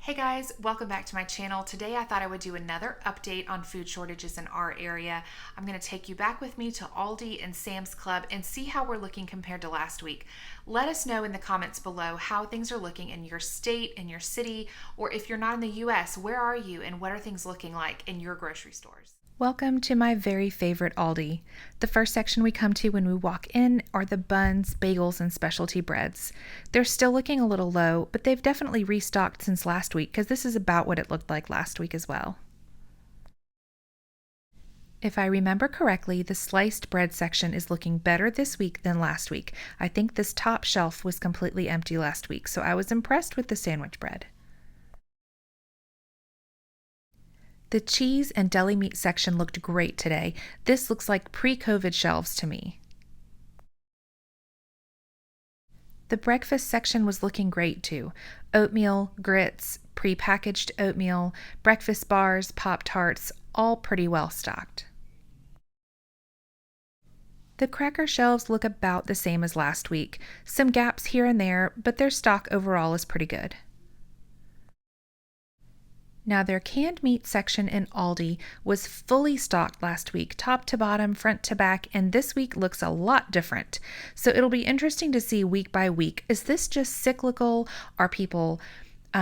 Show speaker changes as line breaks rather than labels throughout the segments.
Hey guys, welcome back to my channel. Today I thought I would do another update on food shortages in our area. I'm going to take you back with me to Aldi and Sam's Club and see how we're looking compared to last week. Let us know in the comments below how things are looking in your state, in your city, or if you're not in the US, where are you and what are things looking like in your grocery stores? Welcome to my very favorite Aldi. The first section we come to when we walk in are the buns, bagels, and specialty breads. They're still looking a little low, but they've definitely restocked since last week because this is about what it looked like last week as well. If I remember correctly, the sliced bread section is looking better this week than last week. I think this top shelf was completely empty last week, so I was impressed with the sandwich bread. The cheese and deli meat section looked great today. This looks like pre-COVID shelves to me. The breakfast section was looking great too. Oatmeal, grits, pre-packaged oatmeal, breakfast bars, Pop-Tarts, all pretty well stocked. The cracker shelves look about the same as last week. Some gaps here and there, but their stock overall is pretty good. Now, their canned meat section in Aldi was fully stocked last week, top to bottom, front to back, and this week looks a lot different. So it'll be interesting to see week by week. Is this just cyclical? Are people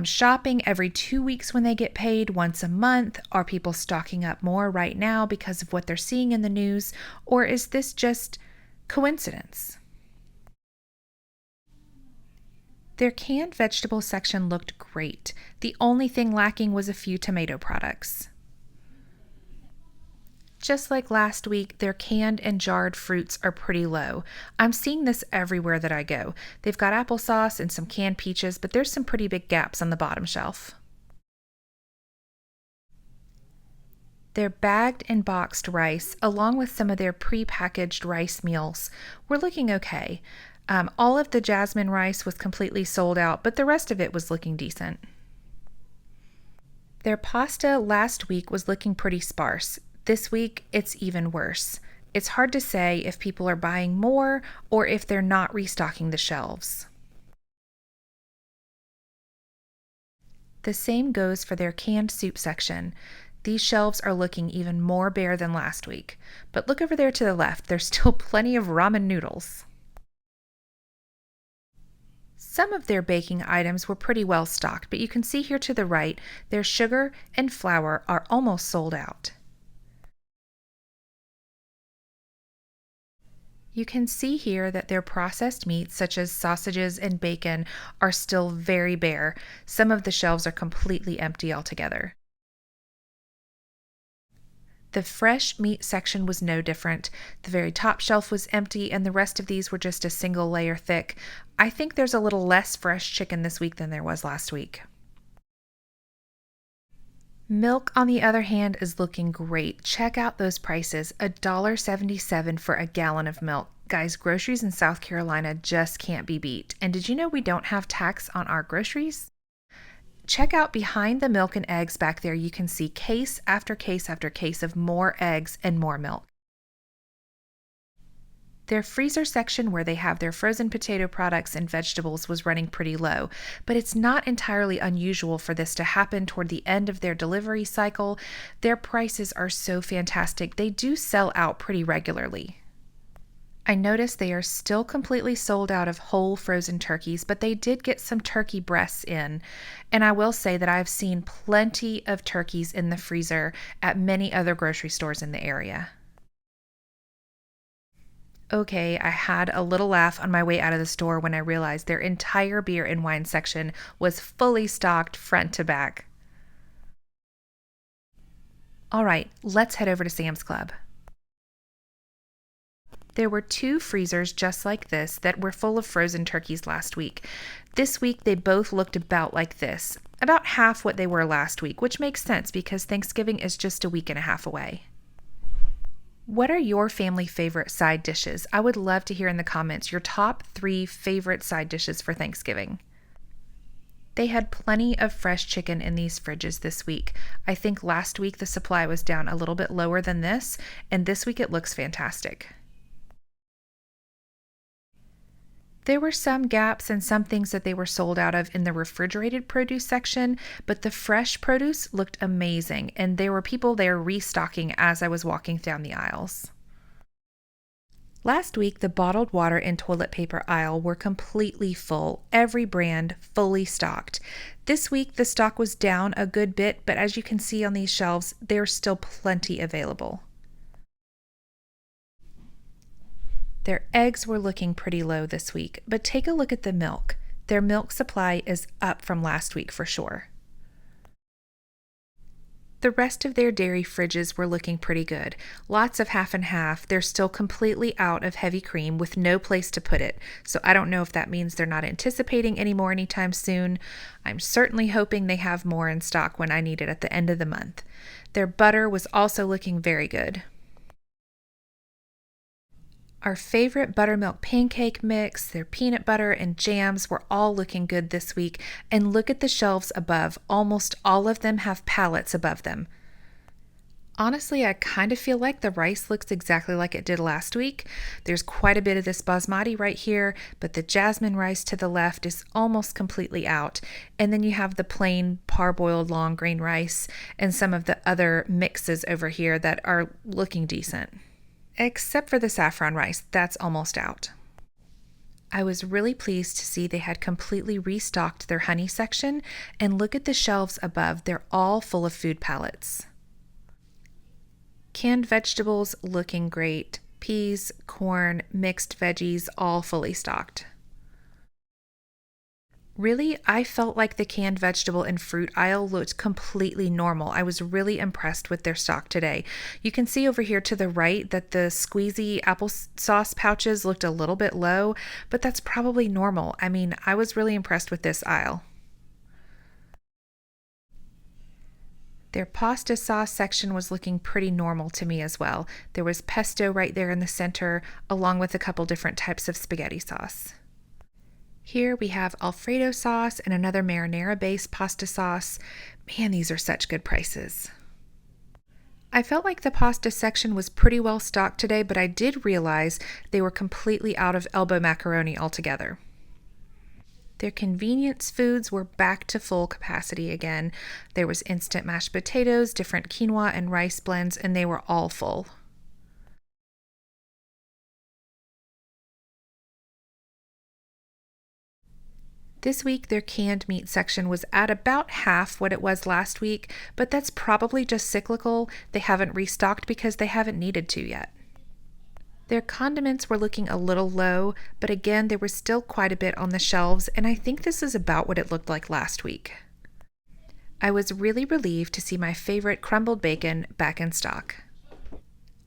shopping every 2 weeks when they get paid, once a month? Are people stocking up more right now because of what they're seeing in the news? Or is this just coincidence? Their canned vegetable section looked great. The only thing lacking was a few tomato products. Just like last week, their canned and jarred fruits are pretty low. I'm seeing this everywhere that I go. They've got applesauce and some canned peaches, but there's some pretty big gaps on the bottom shelf. Their bagged and boxed rice, along with some of their pre-packaged rice meals, were looking okay. All of the jasmine rice was completely sold out, but the rest of it was looking decent. Their pasta last week was looking pretty sparse. This week, it's even worse. It's hard to say if people are buying more or if they're not restocking the shelves. The same goes for their canned soup section. These shelves are looking even more bare than last week. But look over there to the left, there's still plenty of ramen noodles. Some of their baking items were pretty well stocked, but you can see here to the right, their sugar and flour are almost sold out. You can see here that their processed meats, such as sausages and bacon, are still very bare. Some of the shelves are completely empty altogether. The fresh meat section was no different. The very top shelf was empty, and the rest of these were just a single layer thick. I think there's a little less fresh chicken this week than there was last week. Milk, on the other hand, is looking great. Check out those prices, $1.77 for a gallon of milk. Guys, groceries in South Carolina just can't be beat. And did you know we don't have tax on our groceries? Check out behind the milk and eggs back there. You can see case after case after case of more eggs and more milk. Their freezer section where they have their frozen potato products and vegetables was running pretty low, but it's not entirely unusual for this to happen toward the end of their delivery cycle. Their prices are so fantastic. They do sell out pretty regularly. I noticed they are still completely sold out of whole frozen turkeys, but they did get some turkey breasts in. And I will say that I've seen plenty of turkeys in the freezer at many other grocery stores in the area. Okay, I had a little laugh on my way out of the store when I realized their entire beer and wine section was fully stocked front to back. All right, let's head over to Sam's Club. There were 2 freezers just like this that were full of frozen turkeys last week. This week, they both looked about like this, about half what they were last week, which makes sense because Thanksgiving is just a week and a half away. What are your family favorite side dishes? I would love to hear in the comments your top 3 favorite side dishes for Thanksgiving. They had plenty of fresh chicken in these fridges this week. I think last week the supply was down a little bit lower than this, and this week it looks fantastic. There were some gaps and some things that they were sold out of in the refrigerated produce section, but the fresh produce looked amazing, and there were people there restocking as I was walking down the aisles. Last week, the bottled water and toilet paper aisle were completely full, every brand fully stocked. This week, the stock was down a good bit, but as you can see on these shelves, there's still plenty available. Their eggs were looking pretty low this week, but take a look at the milk. Their milk supply is up from last week for sure. The rest of their dairy fridges were looking pretty good. Lots of half and half. They're still completely out of heavy cream with no place to put it. So I don't know if that means they're not anticipating any more anytime soon. I'm certainly hoping they have more in stock when I need it at the end of the month. Their butter was also looking very good. Our favorite buttermilk pancake mix, their peanut butter and jams were all looking good this week. And look at the shelves above. Almost all of them have pallets above them. Honestly, I kind of feel like the rice looks exactly like it did last week. There's quite a bit of this basmati right here, but the jasmine rice to the left is almost completely out. And then you have the plain parboiled long grain rice and some of the other mixes over here that are looking decent. Except for the saffron rice, that's almost out. I was really pleased to see they had completely restocked their honey section, and look at the shelves above, they're all full of food pallets. Canned vegetables looking great. Peas, corn, mixed veggies, all fully stocked. Really, I felt like the canned vegetable and fruit aisle looked completely normal. I was really impressed with their stock today. You can see over here to the right that the squeezy applesauce pouches looked a little bit low, but that's probably normal. I mean, I was really impressed with this aisle. Their pasta sauce section was looking pretty normal to me as well. There was pesto right there in the center, along with a couple different types of spaghetti sauce. Here we have Alfredo sauce and another marinara-based pasta sauce. Man, these are such good prices. I felt like the pasta section was pretty well stocked today, but I did realize they were completely out of elbow macaroni altogether. Their convenience foods were back to full capacity again. There was instant mashed potatoes, different quinoa and rice blends, and they were all full. This week, their canned meat section was at about half what it was last week, but that's probably just cyclical. They haven't restocked because they haven't needed to yet. Their condiments were looking a little low, but again, there was still quite a bit on the shelves, and I think this is about what it looked like last week. I was really relieved to see my favorite crumbled bacon back in stock.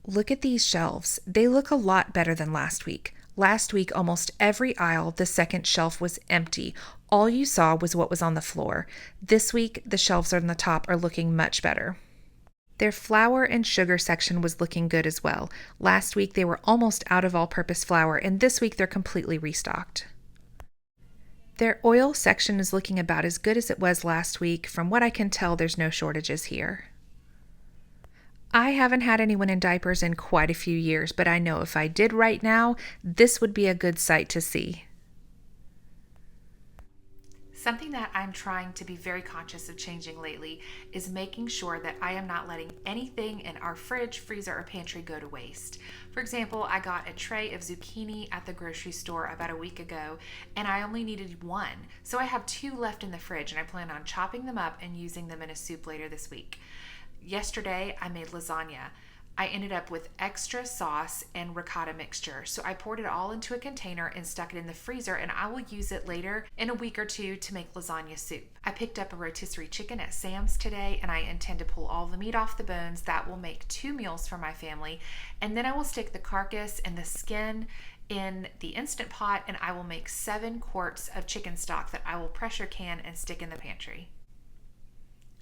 Look at these shelves. They look a lot better than last week. Last week, almost every aisle, the second shelf was empty. All you saw was what was on the floor. This week, the shelves on the top are looking much better. Their flour and sugar section was looking good as well. Last week, they were almost out of all-purpose flour, and this week, they're completely restocked. Their oil section is looking about as good as it was last week. From what I can tell, there's no shortages here. I haven't had anyone in diapers in quite a few years, but I know if I did right now, this would be a good sight to see. Something that I'm trying to be very conscious of changing lately is making sure that I am not letting anything in our fridge, freezer, or pantry go to waste. For example, I got a tray of zucchini at the grocery store about a week ago, and I only needed one. So I have two left in the fridge, and I plan on chopping them up and using them in a soup later this week. Yesterday, I made lasagna. I ended up with extra sauce and ricotta mixture. So I poured it all into a container and stuck it in the freezer, and I will use it later in a week or two to make lasagna soup. I picked up a rotisserie chicken at Sam's today, and I intend to pull all the meat off the bones. That will make 2 meals for my family. And then I will stick the carcass and the skin in the Instant Pot, and I will make 7 quarts of chicken stock that I will pressure can and stick in the pantry.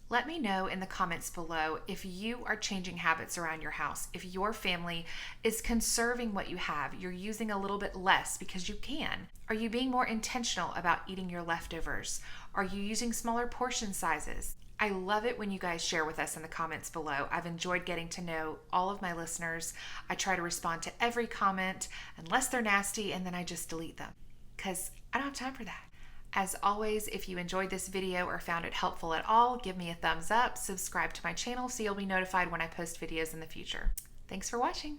Let me know in the comments below if you are changing habits around your house, if your family is conserving what you have, you're using a little bit less because you can. Are you being more intentional about eating your leftovers? Are you using smaller portion sizes? I love it when you guys share with us in the comments below. I've enjoyed getting to know all of my listeners. I try to respond to every comment unless they're nasty, and then I just delete them. because I don't have time for that. As always, if you enjoyed this video or found it helpful at all, give me a thumbs up, subscribe to my channel so you'll be notified when I post videos in the future. Thanks for watching.